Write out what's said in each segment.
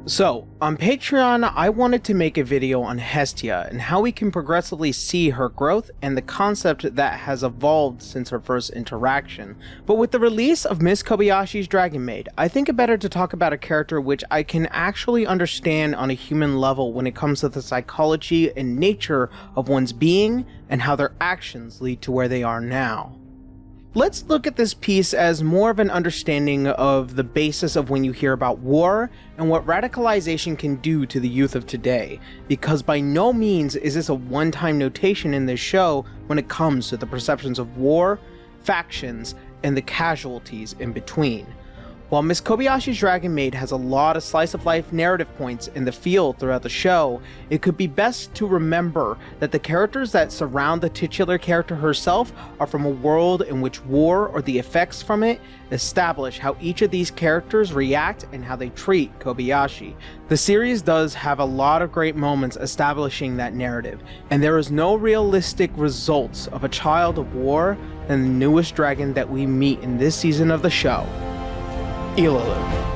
So, on Patreon, I wanted to make a video on Hestia and how we can progressively see her growth and the concept that has evolved since her first interaction. But with the release of Miss Kobayashi's Dragon Maid, I think it better to talk about a character which I can actually understand on a human level when it comes to the psychology and nature of one's being and how their actions lead to where they are now. Let's look at this piece as more of an understanding of the basis of when you hear about war and what radicalization can do to the youth of today, because by no means is this a one-time notation in this show when it comes to the perceptions of war, factions, and the casualties in between. While Miss Kobayashi's Dragon Maid has a lot of slice-of-life narrative points in the field throughout the show, it could be best to remember that the characters that surround the titular character herself are from a world in which war or the effects from it establish how each of these characters react and how they treat Kobayashi. The series does have a lot of great moments establishing that narrative, and there is no realistic results of a child of war than the newest dragon that we meet in this season of the show, Ilulu.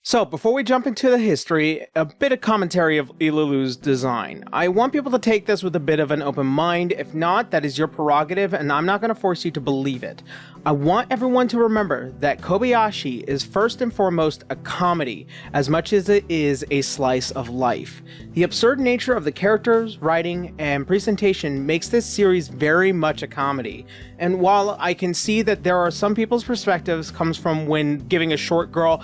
So, before we jump into the history, a bit of commentary of Ilulu's design. I want people to take this with a bit of an open mind. If not, that is your prerogative, and I'm not going to force you to believe it. I want everyone to remember that Kobayashi is first and foremost a comedy, as much as it is a slice of life. The absurd nature of the characters, writing, and presentation makes this series very much a comedy. And while I can see that there are some people's perspectives comes from when giving a short girl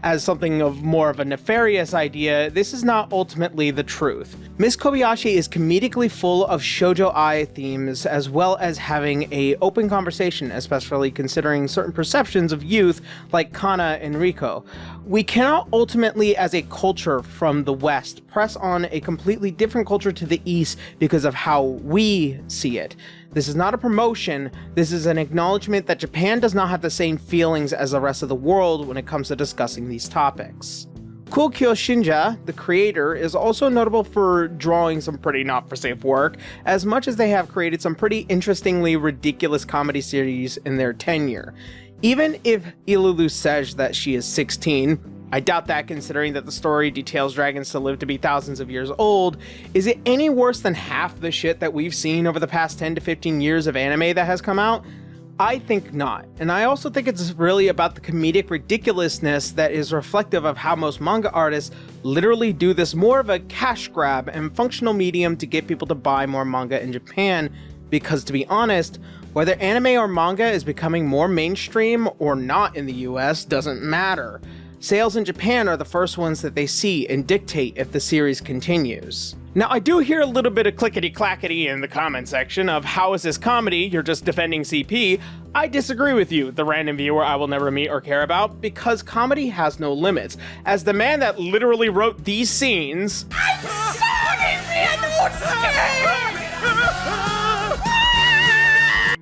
as something of more of a nefarious idea, this is not ultimately the truth. Miss Kobayashi is comedically full of shoujo-ai themes, as well as having a open conversation, especially considering certain perceptions of youth like Kana and Riko. We cannot ultimately, as a culture from the West, press on a completely different culture to the East because of how we see it. This is not a promotion, this is an acknowledgement that Japan does not have the same feelings as the rest of the world when it comes to discussing these topics. Kyo Shinja, the creator, is also notable for drawing some pretty not-for-safe work, as much as they have created some pretty interestingly ridiculous comedy series in their tenure. Even if Ilulu says that she is 16, I doubt that considering that the story details dragons to live to be thousands of years old. Is it any worse than half the shit that we've seen over the past 10 to 15 years of anime that has come out? I think not, and I also think it's really about the comedic ridiculousness that is reflective of how most manga artists literally do this more of a cash grab and functional medium to get people to buy more manga in Japan, because to be honest, whether anime or manga is becoming more mainstream or not in the US doesn't matter. Sales in Japan are the first ones that they see and dictate if the series continues. Now, I do hear a little bit of clickety-clackety in the comment section of how is this comedy, you're just defending CP. I disagree with you, the random viewer I will never meet or care about, because comedy has no limits. As the man that literally wrote these scenes, I'm sorry,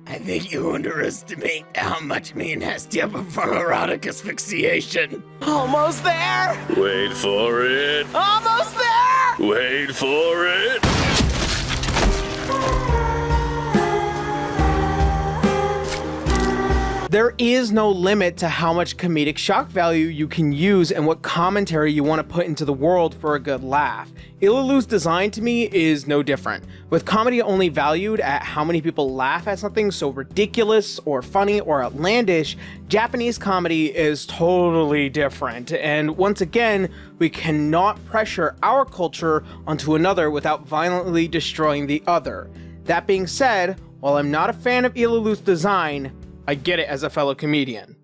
I think you underestimate how much me and Hestia prefer erotic asphyxiation. almost there! Wait for it. Almost there! Wait for it. There is no limit to how much comedic shock value you can use and what commentary you want to put into the world for a good laugh. Ilulu's design to me is no different, with comedy only valued at how many people laugh at something so ridiculous or funny or outlandish. Japanese comedy is totally different, and once again, we cannot pressure our culture onto another without violently destroying the other. That being said, while I'm not a fan of Ilulu's design, I get it as a fellow comedian.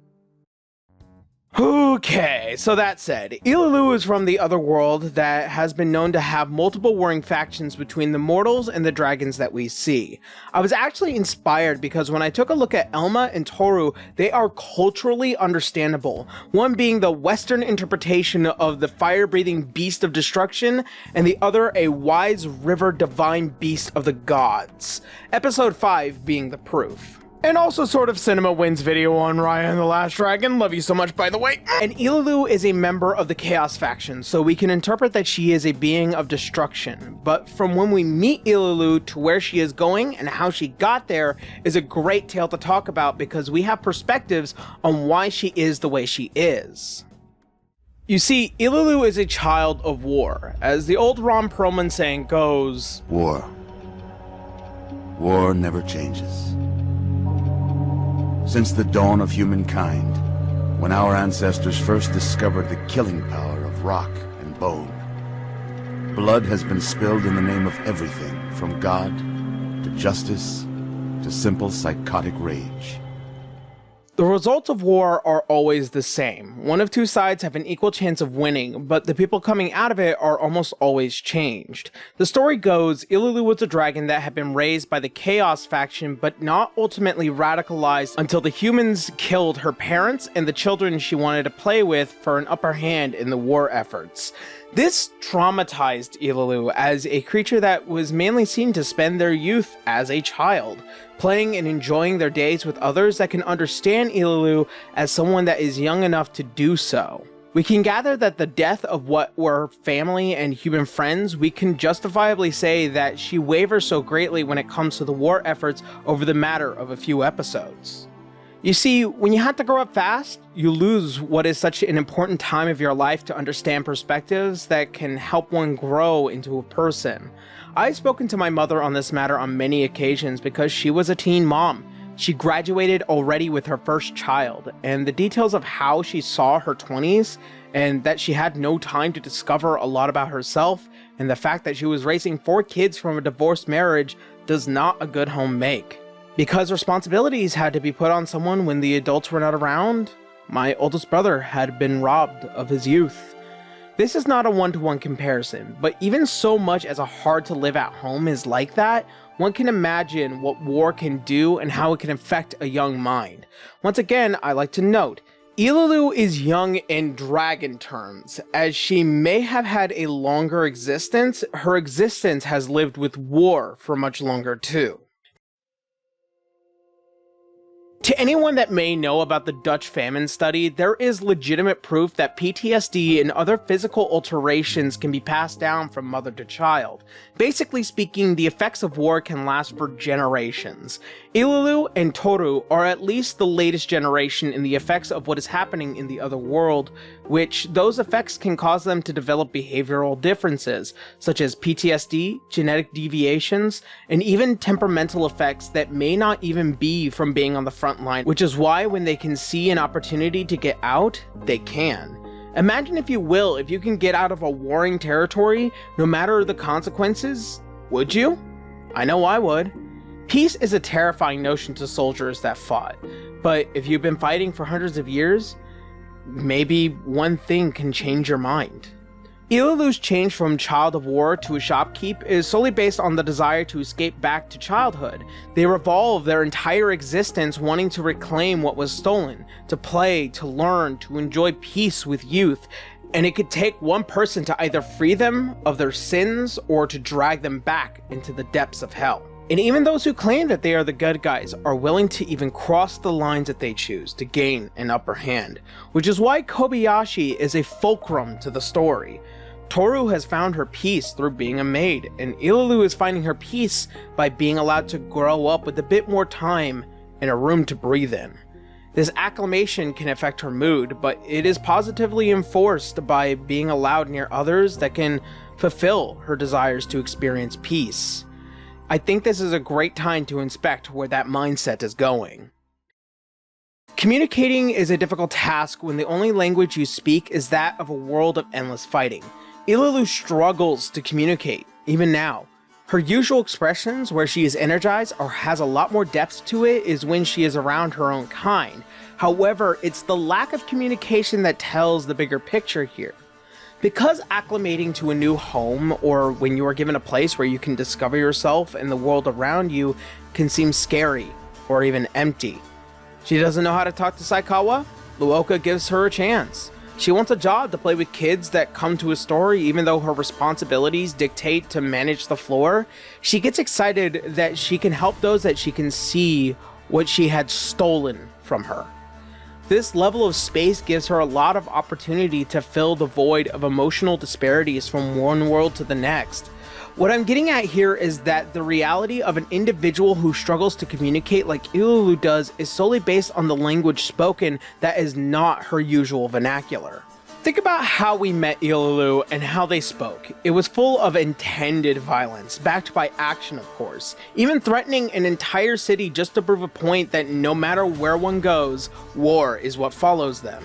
Okay, so that said, Ilulu is from the other world that has been known to have multiple warring factions between the mortals and the dragons that we see. I was actually inspired because when I took a look at Elma and Toru, they are culturally understandable, one being the Western interpretation of the fire-breathing beast of destruction, and the other a wise river divine beast of the gods. Episode 5 being the proof. And also sort of Cinema Wins video on Raya and the Last Dragon. Love you so much, by the way. And Ilulu is a member of the Chaos faction, so we can interpret that she is a being of destruction. But from when we meet Ilulu to where she is going and how she got there is a great tale to talk about because we have perspectives on why she is the way she is. You see, Ilulu is a child of war. As the old Ron Perlman saying goes, War. War never changes. Since the dawn of humankind, when our ancestors first discovered the killing power of rock and bone, blood has been spilled in the name of everything from God to justice to simple psychotic rage. The results of war are always the same. One of two sides have an equal chance of winning, but the people coming out of it are almost always changed. The story goes, Ilulu was a dragon that had been raised by the Chaos faction, but not ultimately radicalized until the humans killed her parents and the children she wanted to play with for an upper hand in the war efforts. This traumatized Ilulu as a creature that was mainly seen to spend their youth as a child, playing and enjoying their days with others that can understand Ilulu as someone that is young enough to do so. We can gather that the death of what were family and human friends, we can justifiably say that she wavers so greatly when it comes to the war efforts over the matter of a few episodes. You see, when you have to grow up fast, you lose what is such an important time of your life to understand perspectives that can help one grow into a person. I've spoken to my mother on this matter on many occasions because she was a teen mom. She graduated already with her first child, and the details of how she saw her 20s, and that she had no time to discover a lot about herself, and the fact that she was raising 4 kids from a divorced marriage does not a good home make. Because responsibilities had to be put on someone when the adults were not around, my oldest brother had been robbed of his youth. This is not a one-to-one comparison, but even so much as a hard to live at home is like that, one can imagine what war can do and how it can affect a young mind. Once again, I like to note, Ilulu is young in dragon terms. As she may have had a longer existence, her existence has lived with war for much longer too. To anyone that may know about the Dutch famine study, there is legitimate proof that PTSD and other physical alterations can be passed down from mother to child. Basically speaking, the effects of war can last for generations. Ilulu and Toru are at least the latest generation in the effects of what is happening in the other world, which those effects can cause them to develop behavioral differences, such as PTSD, genetic deviations, and even temperamental effects that may not even be from being on the front line, which is why when they can see an opportunity to get out, they can. Imagine, if you will, if you can get out of a warring territory, no matter the consequences, would you? I know I would. Peace is a terrifying notion to soldiers that fought, but if you've been fighting for hundreds of years, maybe one thing can change your mind. Ilulu's change from child of war to a shopkeep is solely based on the desire to escape back to childhood. They revolve their entire existence wanting to reclaim what was stolen, to play, to learn, to enjoy peace with youth, and it could take one person to either free them of their sins or to drag them back into the depths of hell. And even those who claim that they are the good guys are willing to even cross the lines that they choose to gain an upper hand, which is why Kobayashi is a fulcrum to the story. Toru has found her peace through being a maid, and Ilulu is finding her peace by being allowed to grow up with a bit more time and a room to breathe in. This acclimation can affect her mood, but it is positively enforced by being allowed near others that can fulfill her desires to experience peace. I think this is a great time to inspect where that mindset is going. Communicating is a difficult task when the only language you speak is that of a world of endless fighting. Ilulu struggles to communicate, even now. Her usual expressions where she is energized or has a lot more depth to it is when she is around her own kind. However, it's the lack of communication that tells the bigger picture here. Because acclimating to a new home, or when you are given a place where you can discover yourself and the world around you, can seem scary or even empty. She doesn't know how to talk to Saikawa? Luoka gives her a chance. She wants a job to play with kids that come to a store even though her responsibilities dictate to manage the floor. She gets excited that she can help those that she can see what she had stolen from her. This level of space gives her a lot of opportunity to fill the void of emotional disparities from one world to the next. What I'm getting at here is that the reality of an individual who struggles to communicate like Ilulu does is solely based on the language spoken that is not her usual vernacular. Think about how we met Ilulu and how they spoke. It was full of intended violence, backed by action of course, even threatening an entire city just to prove a point that no matter where one goes, war is what follows them.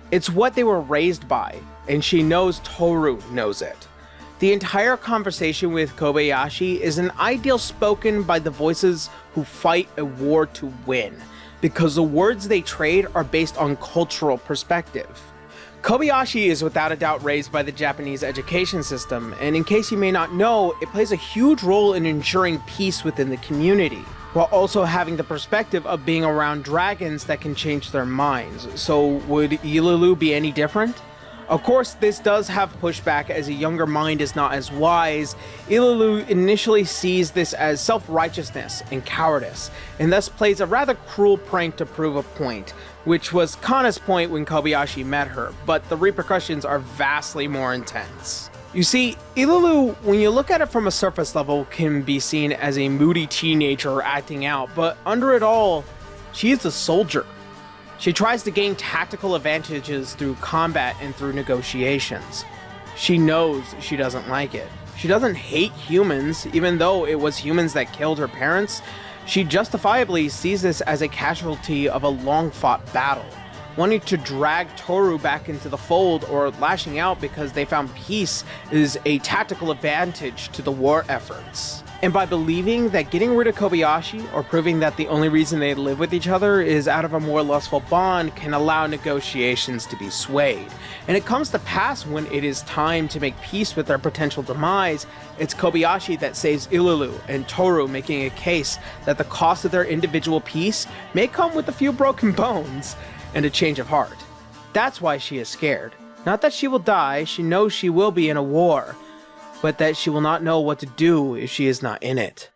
It's what they were raised by, and she knows Toru knows it. The entire conversation with Kobayashi is an ideal spoken by the voices who fight a war to win, because the words they trade are based on cultural perspective. Kobayashi is without a doubt raised by the Japanese education system, and in case you may not know, it plays a huge role in ensuring peace within the community, while also having the perspective of being around dragons that can change their minds. So would Ilulu be any different? Of course, this does have pushback as a younger mind is not as wise. Ilulu initially sees this as self-righteousness and cowardice, and thus plays a rather cruel prank to prove a point, which was Kana's point when Kobayashi met her, but the repercussions are vastly more intense. You see, Ilulu, when you look at it from a surface level, can be seen as a moody teenager acting out, but under it all, she is a soldier. She tries to gain tactical advantages through combat and through negotiations. She knows she doesn't like it. She doesn't hate humans, even though it was humans that killed her parents. She justifiably sees this as a casualty of a long-fought battle, wanting to drag Toru back into the fold or lashing out because they found peace is a tactical advantage to the war efforts. And by believing that getting rid of Kobayashi, or proving that the only reason they live with each other is out of a more lustful bond, can allow negotiations to be swayed. And it comes to pass when it is time to make peace with their potential demise, it's Kobayashi that saves Ilulu, and Toru making a case that the cost of their individual peace may come with a few broken bones and a change of heart. That's why she is scared. Not that she will die, she knows she will be in a war, but that she will not know what to do if she is not in it.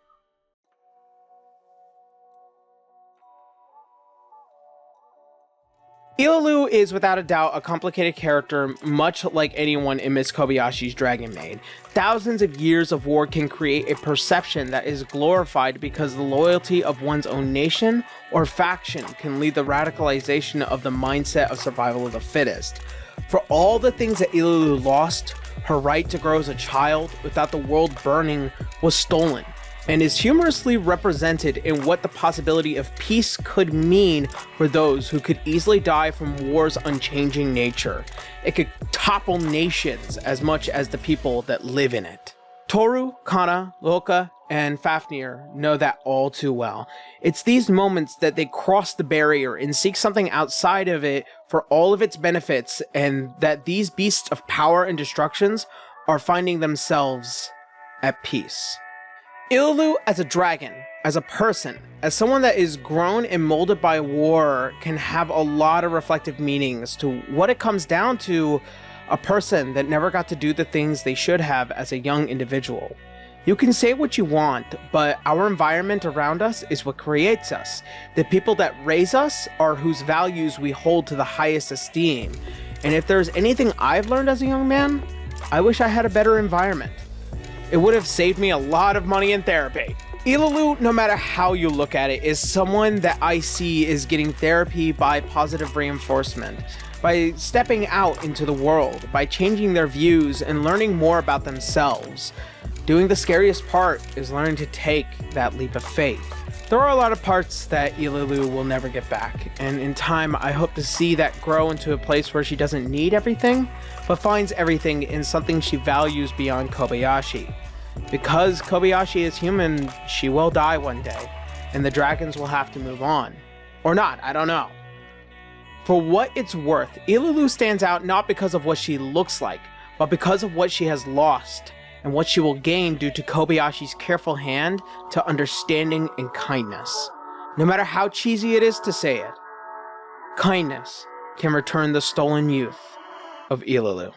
Ilulu is without a doubt a complicated character, much like anyone in Miss Kobayashi's Dragon Maid. Thousands of years of war can create a perception that is glorified because the loyalty of one's own nation or faction can lead the radicalization of the mindset of survival of the fittest. For all the things that Ilulu lost, her right to grow as a child without the world burning was stolen, and is humorously represented in what the possibility of peace could mean for those who could easily die from war's unchanging nature. It could topple nations as much as the people that live in it. Toru, Kana, Luoka, and Fafnir know that all too well. It's these moments that they cross the barrier and seek something outside of it for all of its benefits, and that these beasts of power and destructions are finding themselves at peace. Ilulu as a dragon, as a person, as someone that is grown and molded by war, can have a lot of reflective meanings to what it comes down to: a person that never got to do the things they should have as a young individual. You can say what you want, but our environment around us is what creates us. The people that raise us are whose values we hold to the highest esteem. And if there's anything I've learned as a young man, I wish I had a better environment. It would have saved me a lot of money in therapy. Ilulu, no matter how you look at it, is someone that I see is getting therapy by positive reinforcement, by stepping out into the world, by changing their views and learning more about themselves. Doing the scariest part is learning to take that leap of faith. There are a lot of parts that Ilulu will never get back, and in time I hope to see that grow into a place where she doesn't need everything, but finds everything in something she values beyond Kobayashi. Because Kobayashi is human, she will die one day, and the dragons will have to move on. Or not, I don't know. For what it's worth, Ilulu stands out not because of what she looks like, but because of what she has lost, and what she will gain due to Kobayashi's careful hand to understanding and kindness. No matter how cheesy it is to say it, kindness can return the stolen youth of Ilulu.